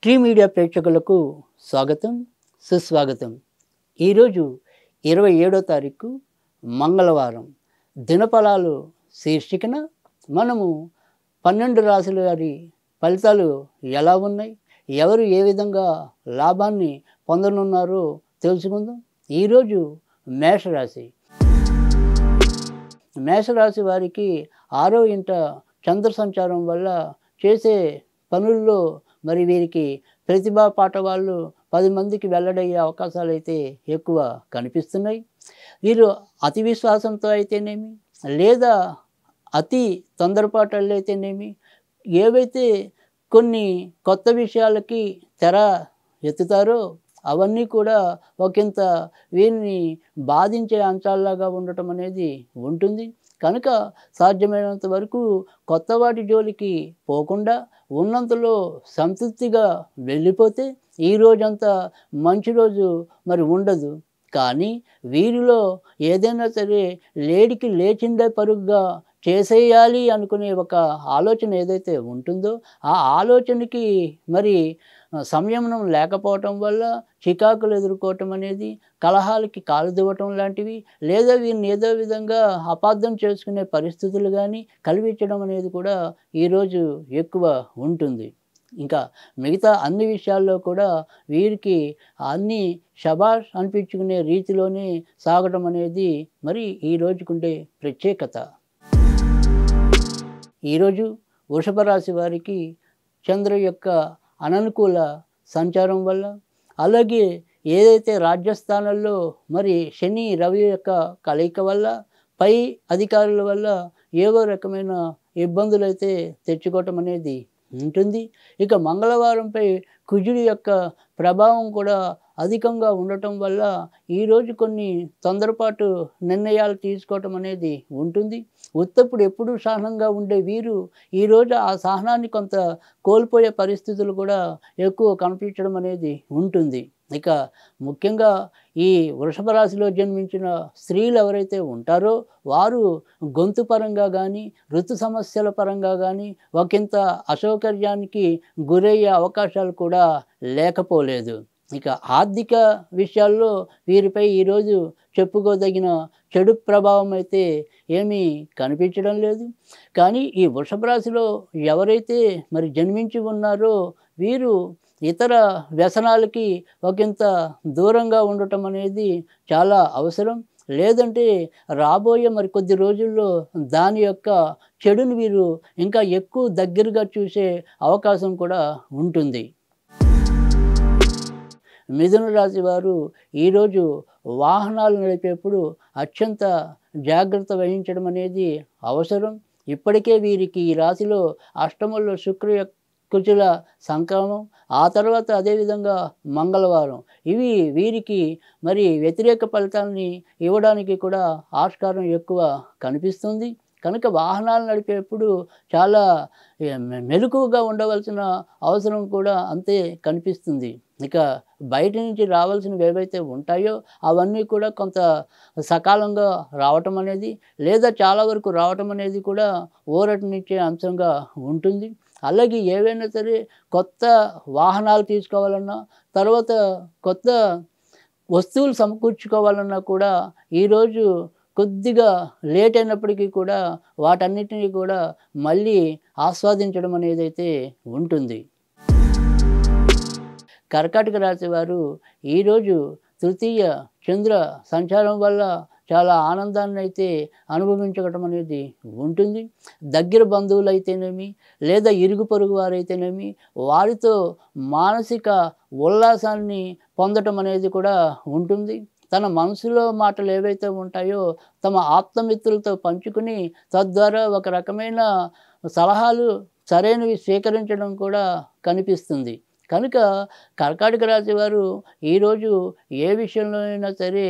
Tree media ప్రేక్షకులకు స్వాగతం, సుస్వాగతం. ఈరోజు 27వ తారీఖు మంగళవారం. దినఫలాలు శీర్షికన మనము 12 రాశుల వారి ఫలితాలు ఎలా ఉన్నాయి, ఎవరు ఏ విధంగా లాభాన్ని పొందనున్నారో తెలుసుకుందాం. ఈరోజు మేషరాశి. మేషరాశి వారికి 6వ ఇంట చంద్ర సంచారం వల్ల చేసే పనుల్లో మరి వీరికి ప్రతిభా పాఠవాళ్ళు 10 మందికి వెల్లడయ్యే అవకాశాలు అయితే ఎక్కువ కనిపిస్తున్నాయి. వీరు అతి విశ్వాసంతో అయితేనేమి, లేదా అతి తొందరపాటు అయితేనేమి, ఏవైతే కొన్ని కొత్త విషయాలకి తెర ఎత్తుతారో అవన్నీ కూడా ఒకంత వీరిని బాధించే అంశాల్లాగా ఉండటం అనేది ఉంటుంది. కనుక సాధ్యమైనంత వరకు కొత్త వాటి జోలికి పోకుండా ఉన్నంతలో సంతృప్తిగా వెళ్ళిపోతే ఈ రోజంతా మంచి రోజు మరి ఉండదు. కానీ వీరిలో ఏదైనా సరే లేడికి లేచిందే పరుగుగా చేసేయాలి అనుకునే ఒక ఆలోచన ఏదైతే ఉంటుందో ఆ ఆలోచనకి మరి సంయమనం లేకపోవటం వల్ల చికాకులు ఎదుర్కోవటం అనేది, కలహాలకి కాలుదివ్వటం లాంటివి, లేదా వీరిని ఏదో విధంగా అపార్థం చేసుకునే పరిస్థితులు కానీ కలిగించడం అనేది కూడా ఈరోజు ఎక్కువ ఉంటుంది. ఇంకా మిగతా అన్ని విషయాల్లో కూడా వీరికి అన్నీ శబాష్ అనిపించుకునే రీతిలోనే సాగడం అనేది మరి ఈ రోజుకుండే ప్రత్యేకత. ఈరోజు వృషభ రాశి వారికి చంద్ర యొక్క అననుకూల సంచారం వల్ల, అలాగే ఏదైతే రాజ్యస్థానాల్లో మరి శని రవి యొక్క కలయిక వల్ల, పై అధికారుల వల్ల ఏవో రకమైన ఇబ్బందులు అయితే తెచ్చుకోవటం అనేది ఉంటుంది. ఇక మంగళవారంపై కుజుడి యొక్క ప్రభావం కూడా అధికంగా ఉండటం వల్ల ఈరోజు కొన్ని తొందరపాటు నిర్ణయాలు తీసుకోవటం అనేది ఉంటుంది. ఉత్తప్పుడు ఎప్పుడూ సహనంగా ఉండే వీరు ఈరోజు ఆ సహనాన్ని కొంత కోల్పోయే పరిస్థితులు కూడా ఎక్కువ కనిపించడం అనేది ఉంటుంది. ఇక ముఖ్యంగా ఈ వృషభ రాశిలో జన్మించిన స్త్రీలు ఎవరైతే ఉంటారో వారు గొంతు పరంగా కానీ, ఋతు సమస్యల పరంగా కానీ ఒకంత అసౌకర్యానికి గురయ్యే అవకాశాలు కూడా లేకపోలేదు. ఇక ఆర్థిక విషయాల్లో వీరిపై ఈరోజు చెప్పుకోదగిన చెడు ప్రభావం అయితే ఏమీ కనిపించడం లేదు. కానీ ఈ వృషభ రాశిలో ఎవరైతే మరి జన్మించి ఉన్నారో వీరు ఇతర వ్యసనాలకి ఒకంత దూరంగా ఉండటం అనేది చాలా అవసరం. లేదంటే రాబోయే మరి కొద్ది రోజుల్లో దాని యొక్క చెడుని వీరు ఇంకా ఎక్కువ దగ్గరగా చూసే అవకాశం కూడా ఉంటుంది. మిథున రాశి వారు ఈరోజు వాహనాలు నడిపేప్పుడు అత్యంత జాగ్రత్త వహించడం అనేది అవసరం. ఇప్పటికే వీరికి ఈ రాశిలో అష్టమంలో శుక్ర కుజుల సంక్రమం, ఆ తర్వాత అదేవిధంగా మంగళవారం, ఇవి వీరికి మరి వ్యతిరేక ఫలితాలని ఇవ్వడానికి కూడా ఆస్కారం ఎక్కువ కనిపిస్తుంది. కనుక వాహనాలు నడిపేప్పుడు చాలా మెలకువగా ఉండవలసిన అవసరం కూడా అంతే కనిపిస్తుంది. ఇక బయట నుంచి రావాల్సినవి ఏవైతే ఉంటాయో అవన్నీ కూడా కొంత సకాలంగా రావటం అనేది, లేదా చాలా వరకు రావటం అనేది కూడా ఊరటనిచ్చే అంశంగా ఉంటుంది. అలాగే ఏవైనా సరే కొత్త వాహనాలు తీసుకోవాలన్నా, తర్వాత కొత్త వస్తువులు సమకూర్చుకోవాలన్నా కూడా ఈరోజు కొద్దిగా లేట్ అయినప్పటికీ కూడా వాటన్నిటినీ కూడా మళ్ళీ ఆస్వాదించడం అనేది అయితే ఉంటుంది. కర్కాటక రాశి వారు ఈరోజు తృతీయ చంద్ర సంచారం వల్ల చాలా ఆనందాన్ని అయితే అనుభవించడం అనేది ఉంటుంది. దగ్గర బంధువులు అయితేనేమి, లేదా ఇరుగు పొరుగు వారైతేనేమి వారితో మానసిక ఉల్లాసాన్ని పొందటం అనేది కూడా ఉంటుంది. తన మనసులో మాటలు ఏవైతే ఉంటాయో తమ ఆప్తమిత్రులతో పంచుకుని తద్వారా ఒక రకమైన సలహాలు సరైనవి స్వీకరించడం కూడా కనిపిస్తుంది. కనుక కర్కాటక రాశి వారు ఈరోజు ఏ విషయంలో అయినా సరే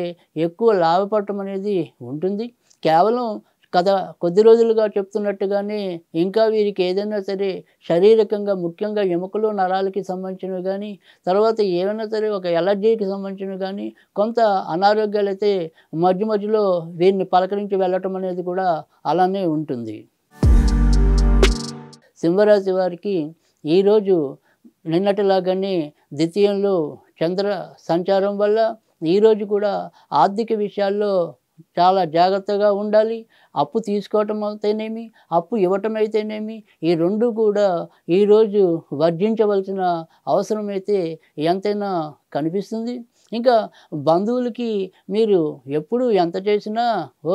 ఎక్కువ లాభపడటం అనేది ఉంటుంది. కేవలం కొద్ది రోజులుగా చెప్తున్నట్టుగానే ఇంకా వీరికి ఏదైనా సరే శారీరకంగా, ముఖ్యంగా ఎముకలు నరాలకి సంబంధించినవి కానీ, తర్వాత ఏమైనా సరే ఒక ఎలర్జీకి సంబంధించినవి కానీ కొంత అనారోగ్యాలు అయితే మధ్య మధ్యలో వీరిని పలకరించి వెళ్ళటం అనేది కూడా అలానే ఉంటుంది. సింహరాశి వారికి ఈరోజు నిన్నటిలాగానే ద్వితీయంలో చంద్ర సంచారం వల్ల ఈరోజు కూడా ఆర్థిక విషయాల్లో చాలా జాగ్రత్తగా ఉండాలి. అప్పు తీసుకోవటం అయితేనేమి, అప్పు ఇవ్వటం అయితేనేమి, ఈ రెండు కూడా ఈరోజు వర్జించవలసిన అవసరమైతే ఎంతైనా కనిపిస్తుంది. ఇంకా బంధువులకి మీరు ఎప్పుడు ఎంత చేసినా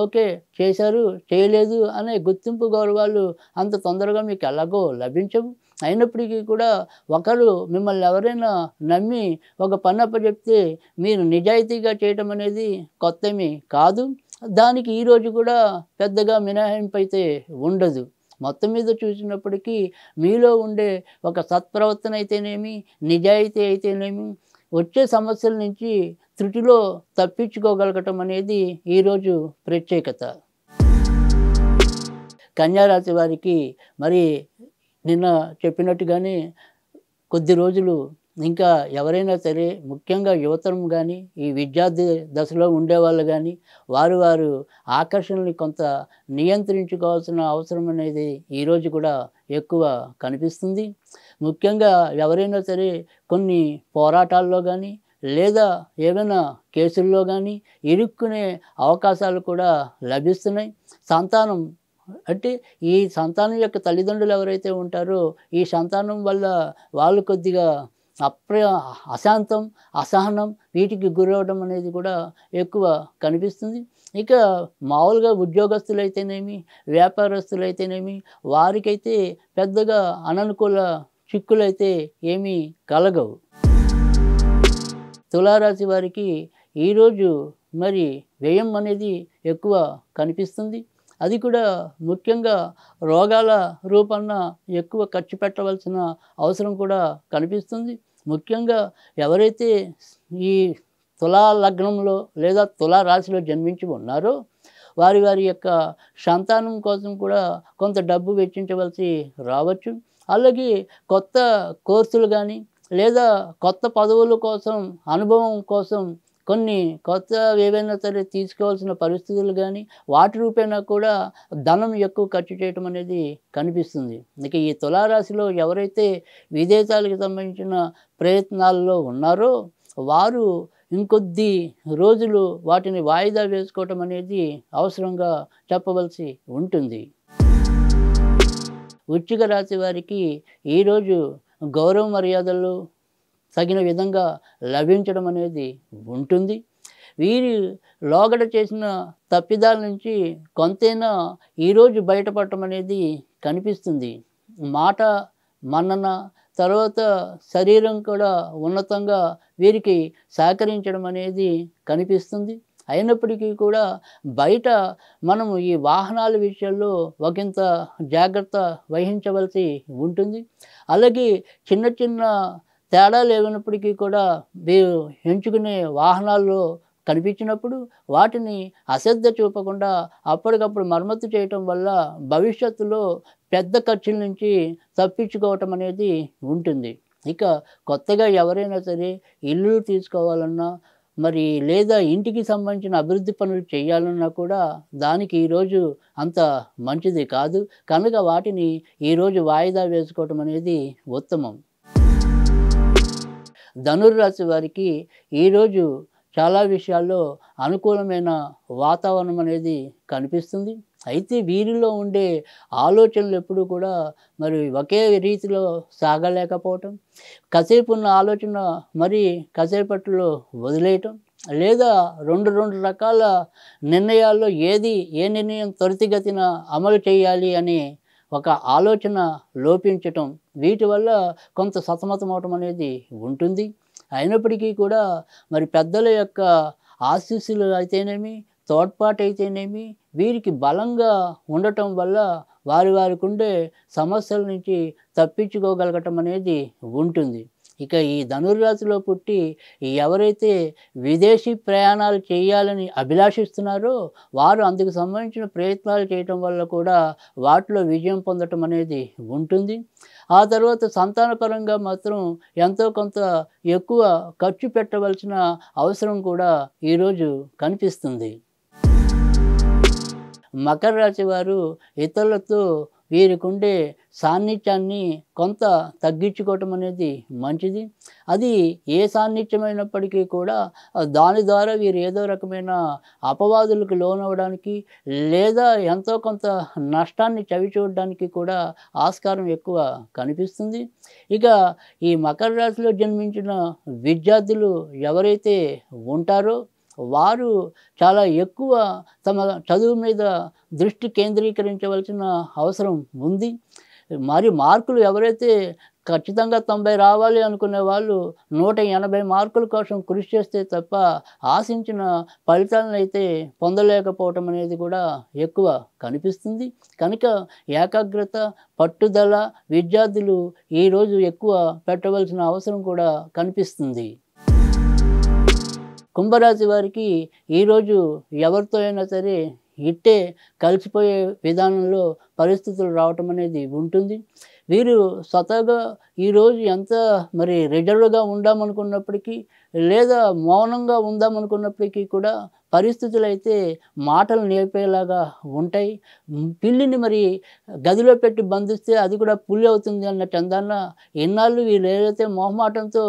ఓకే చేశారు, చేయలేదు అనే గుర్తింపు గౌరవాలు అంత తొందరగా మీకు ఎలాగో లభించవు. అయినప్పటికీ కూడా ఒకరు మిమ్మల్ని ఎవరైనా నమ్మి ఒక పని అప్పచెప్తే మీరు నిజాయితీగా చేయటం అనేది కొత్తేమీ కాదు. దానికి ఈరోజు కూడా పెద్దగా మినహాయింపు అయితే ఉండదు. మొత్తం మీద చూసినప్పటికీ మీలో ఉండే ఒక సత్ప్రవర్తన అయితేనేమి, నిజాయితీ అయితేనేమి, వచ్చే సమస్యల నుంచి త్రుటిలో తప్పించుకోగలగటం అనేది ఈరోజు ప్రత్యేకత. కన్యారాశి వారికి మరి నిన్న చెప్పినట్టుగానే కొద్ది రోజులు ఇంకా ఎవరైనా సరే, ముఖ్యంగా యువతరం కానీ, ఈ విద్యార్థి దశలో ఉండేవాళ్ళు కానీ, వారు ఆకర్షణని కొంత నియంత్రించుకోవాల్సిన అవసరం అనేది ఈరోజు కూడా ఎక్కువ కనిపిస్తుంది. ముఖ్యంగా ఎవరైనా సరే కొన్ని పోరాటాల్లో కానీ, లేదా ఏమైనా కేసుల్లో కానీ ఇరుక్కునే అవకాశాలు కూడా లభిస్తున్నాయి. సంతానం అంటే ఈ సంతానం యొక్క తల్లిదండ్రులు ఎవరైతే ఉంటారో, ఈ సంతానం వల్ల వాళ్ళు కొద్దిగా అశాంతం, అసహనం వీటికి గురవడం అనేది కూడా ఎక్కువ కనిపిస్తుంది. ఇక మామూలుగా ఉద్యోగస్తులైతేనేమి, వ్యాపారస్తులైతేనేమి, వారికైతే పెద్దగా అననుకూల చిక్కులైతే ఏమీ కలగవు. తులారాశి వారికి ఈరోజు మరి వ్యయం అనేది ఎక్కువ కనిపిస్తుంది. అది కూడా ముఖ్యంగా రోగాల రూపాన ఎక్కువ ఖర్చు పెట్టవలసిన అవసరం కూడా కనిపిస్తుంది. ముఖ్యంగా ఎవరైతే ఈ తులా లగ్నంలో లేదా తులా రాశిలో జన్మించి ఉన్నారో వారి యొక్క సంతానం కోసం కూడా కొంత డబ్బు వెచ్చించవలసి రావచ్చు. అలాగే కొత్త కోర్సులు కానీ, లేదా కొత్త పదవుల కోసం, అనుభవం కోసం కొన్ని కొత్త ఏవైనా సరే తీసుకోవాల్సిన పరిస్థితులు కానీ, వాటి రూపేణా కూడా ధనం ఎక్కువ ఖర్చు చేయటం అనేది కనిపిస్తుంది. ఇక ఈ తులారాశిలో ఎవరైతే విదేశాలకు సంబంధించిన ప్రయత్నాల్లో ఉన్నారో వారు ఇంకొద్ది రోజులు వాటిని వాయిదా వేసుకోవటం అనేది అవసరంగా చెప్పవలసి ఉంటుంది. వృశ్చిక రాశి వారికి ఈరోజు గౌరవ మర్యాదలు తగిన విధంగా లభించడం అనేది ఉంటుంది. వీరి లోగడ చేసిన తప్పిదాల నుంచి కొంతైనా ఈరోజు బయటపడటం అనేది కనిపిస్తుంది. మాట మన్నన, తర్వాత శరీరం కూడా ఉన్నతంగా వీరికి సహకరించడం అనేది కనిపిస్తుంది. అయినప్పటికీ కూడా బయట మనము ఈ వాహనాల విషయంలో ఒకంత జాగ్రత్త వహించవలసి ఉంటుంది. అలాగే చిన్న చిన్న తేడాలు ఏమైనప్పటికీ కూడా వీరు ఎంచుకునే వాహనాల్లో కనిపించినప్పుడు వాటిని అశ్రద్ధ చూపకుండా అప్పటికప్పుడు మరమ్మతు చేయటం వల్ల భవిష్యత్తులో పెద్ద ఖర్చుల నుంచి తప్పించుకోవటం అనేది ఉంటుంది. ఇక కొత్తగా ఎవరైనా సరే ఇల్లు తీసుకోవాలన్నా, మరి లేదా ఇంటికి సంబంధించిన అభివృద్ధి పనులు చేయాలన్నా కూడా దానికి ఈరోజు అంత మంచిది కాదు. కనుక వాటిని ఈరోజు వాయిదా వేసుకోవటం అనేది ఉత్తమం. ధనుర్రాశి వారికి ఈరోజు చాలా విషయాల్లో అనుకూలమైన వాతావరణం అనేది కనిపిస్తుంది. అయితే వీరిలో ఉండే ఆలోచనలు ఎప్పుడూ కూడా మరి ఒకే రీతిలో సాగలేకపోవటం, కాసేపు ఉన్న ఆలోచన మరి కాసేపట్లో వదిలేయటం, లేదా రెండు రకాల నిర్ణయాల్లో ఏ నిర్ణయం త్వరితగతిన అమలు చేయాలి అనే ఒక ఆలోచన లోపించటం, వీటి వల్ల కొంత సతమతం అవటం అనేది ఉంటుంది. అయినప్పటికీ కూడా మరి పెద్దల యొక్క ఆశీస్సులు అయితేనేమి, తోడ్పాటు అయితేనేమి వీరికి బలంగా ఉండటం వల్ల వారికి ఉండే సమస్యల నుంచి తప్పించుకోగలగటం అనేది ఉంటుంది. ఇక ఈ ధనుర్రాశిలో పుట్టి ఎవరైతే విదేశీ ప్రయాణాలు చేయాలని అభిలాషిస్తున్నారో వారు అందుకు సంబంధించిన ప్రయత్నాలు చేయటం వల్ల కూడా వాటిలో విజయం పొందటం అనేది ఉంటుంది. ఆ తర్వాత సంతానపరంగా మాత్రం ఎంతో కొంత ఎక్కువ ఖర్చు పెట్టవలసిన అవసరం కూడా ఈరోజు కనిపిస్తుంది. మకర రాశి వారు ఇతరులతో వీరికి ఉండే సాన్నిధ్యాన్ని కొంత తగ్గించుకోవటం అనేది మంచిది. అది ఏ సాన్నిధ్యమైనప్పటికీ కూడా దాని ద్వారా వీరు ఏదో రకమైన అపవాదులకు లోనవ్వడానికి లేదా ఎంతో కొంత నష్టాన్ని చవిచూడడానికి కూడా ఆస్కారం ఎక్కువ కనిపిస్తుంది. ఇక ఈ మకర రాశిలో జన్మించిన విద్యార్థులు ఎవరైతే ఉంటారో వారు చాలా ఎక్కువ తమ చదువు మీద దృష్టి కేంద్రీకరించవలసిన అవసరం ఉంది. మరి మార్కులు ఎవరైతే ఖచ్చితంగా 90 రావాలి అనుకునే వాళ్ళు 180 మార్కుల కోసం కృషి చేస్తే తప్ప ఆశించిన ఫలితాలను అయితే పొందలేకపోవటం అనేది కూడా ఎక్కువ కనిపిస్తుంది. కనుక ఏకాగ్రత, పట్టుదల విద్యార్థులు ఈరోజు ఎక్కువ పెట్టవలసిన అవసరం కూడా కనిపిస్తుంది. కుంభరాశి వారికి ఈరోజు ఎవరితో అయినా సరే ఇట్టే కలిసిపోయే విధానంలో పరిస్థితులు రావటం అనేది ఉంటుంది. వీరు స్వతహాగా ఈరోజు ఎంత మరి రిజర్వ్గా ఉందామనుకున్నప్పటికీ లేదా మౌనంగా ఉందామనుకున్నప్పటికీ కూడా పరిస్థితులు అయితే మాటలు నేర్పేలాగా ఉంటాయి. పిల్లిని మరి గదిలో పెట్టి బంధిస్తే అది కూడా పులి అవుతుంది అన్న చందాన ఇన్నాళ్ళు వీళ్ళు ఏదైతే మొహమాటంతో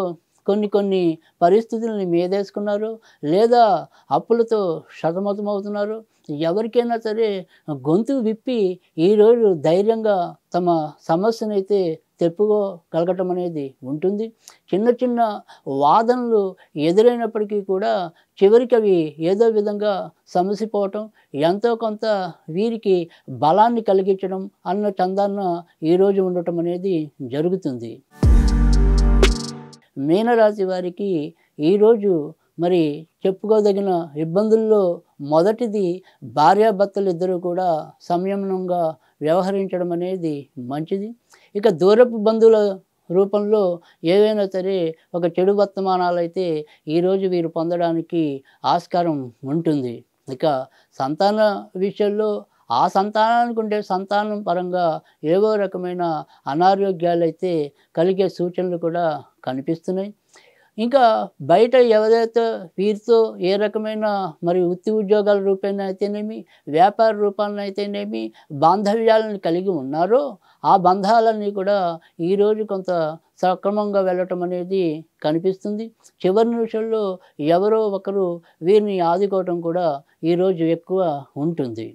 కొన్ని పరిస్థితులని మీదేసుకున్నారు లేదా అప్పులతో సతమతమవుతున్నారు. ఎవరికైనా సరే గొంతు విప్పి ఈరోజు ధైర్యంగా తమ సమస్యనైతే చెప్పుకోగలగటం అనేది ఉంటుంది. చిన్న చిన్న వాదనలు ఎదురైనప్పటికీ కూడా చివరికి అవి ఏదో విధంగా సమసిపోవటం, ఎంతో కొంత వీరికి బలాన్ని కలిగించడం అన్న చందాన ఈరోజు ఉండటం అనేది జరుగుతుంది. మీనరాశి వారికి ఈరోజు మరి చెప్పుకోదగిన ఇబ్బందుల్లో మొదటిది భార్యాభర్తలు ఇద్దరు కూడా సంయమనంగా వ్యవహరించడం అనేది మంచిది. ఇక దూరపు బంధువుల రూపంలో ఏవైనా సరే ఒక చెడు వర్తమానాలు అయితే ఈరోజు వీరు పొందడానికి ఆస్కారం ఉంటుంది. ఇక సంతాన విషయంలో ఆ సంతానానికి ఉండే సంతానం పరంగా ఏవో రకమైన అనారోగ్యాలు అయితే కలిగే సూచనలు కూడా కనిపిస్తున్నాయి. ఇంకా బయట ఎవరైతే వీరితో ఏ రకమైన మరి వృత్తి ఉద్యోగాల రూపేణ అయితేనేమి, వ్యాపార రూపాన అయితేనేమి బాంధవ్యాలను కలిగి ఉన్నారో ఆ బంధాలన్నీ కూడా ఈరోజు కొంత సక్రమంగా వెళ్ళటం అనేది కనిపిస్తుంది. చివరి నిమిషంలో ఎవరో ఒకరు వీరిని ఆదుకోవటం కూడా ఈరోజు ఎక్కువ ఉంటుంది.